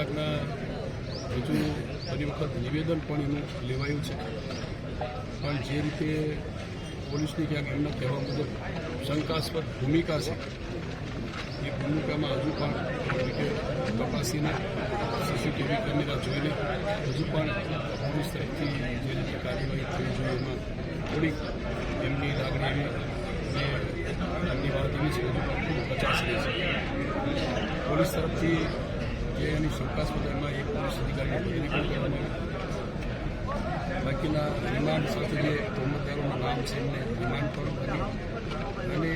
વિભાગના હજુ ફરી વખત નિવેદન પણ એનું લેવાયું છે, પણ જે રીતે પોલીસની ક્યાંક એમના કહેવા મુજબ શંકાસ્પદ ભૂમિકા છે, એ ભૂમિકામાં હજુ પણ તપાસીને સીસીટીવી કેમેરા જોઈને હજુ પણ પોલીસ તરફથી જે રીતે કાર્યવાહી થવી જોઈએ એમાં થોડીક એમની લાગણી એવી અને એમની વાત એવી છે હજુ પણ ખૂબ કચાશ રહી છે. પોલીસ તરફથી જે એની શંકાસ્પદ એમાં એક પોલીસ અધિકારીની બદલી પણ કરવામાં આવી. બાકીના રિમાન્ડ સાથે જે તોમતદારોના નામ છે એમને રિમાન્ડ પણ કરી અને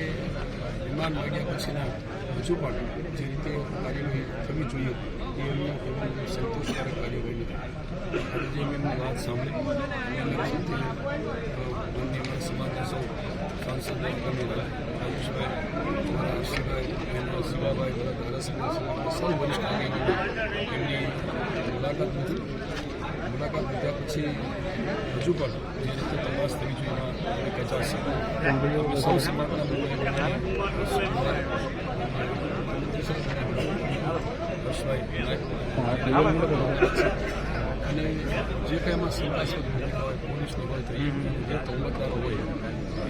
રિમાન્ડ વાગ્યા પછીના હજુ પણ જે રીતે કાર્યવાહી થવી જોઈએ એ એમના કહેવાનું સંતોષકારક કાર્યવાહી નથી. આજે જે મેં એમની વાત સાંભળી એમના સાથે માનનીય સમાજના સૌ સાંસદો આયુષભાઈ હર્ષભાઈ શિવાભાઈ બધા ધારાસભ્ય સૌ વરિષ્ઠ આગેવાનો એમની મુલાકાત લીધી. મુલાકાત લીધા પછી હજુ પણ જે રીતે તપાસ થવી જોઈએ એમાં કચાશ છે. સૌ સમાજના અને જે કંઈ એમાં શંકાસ્પદ ભૂમિકા હોય પોલીસની હોય તો જે તોમતદારો હોય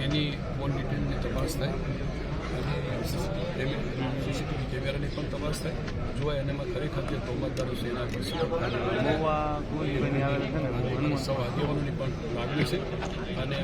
એની ફોન ડિટેલની તપાસ થાય અને સીસીટીવી કેમેરાની પણ તપાસ થાય જોવાય અને એમાં ખરેખર જે તોમતદારો છે એના પર સૌ આગેવાનોની પણ લાગણી છે અને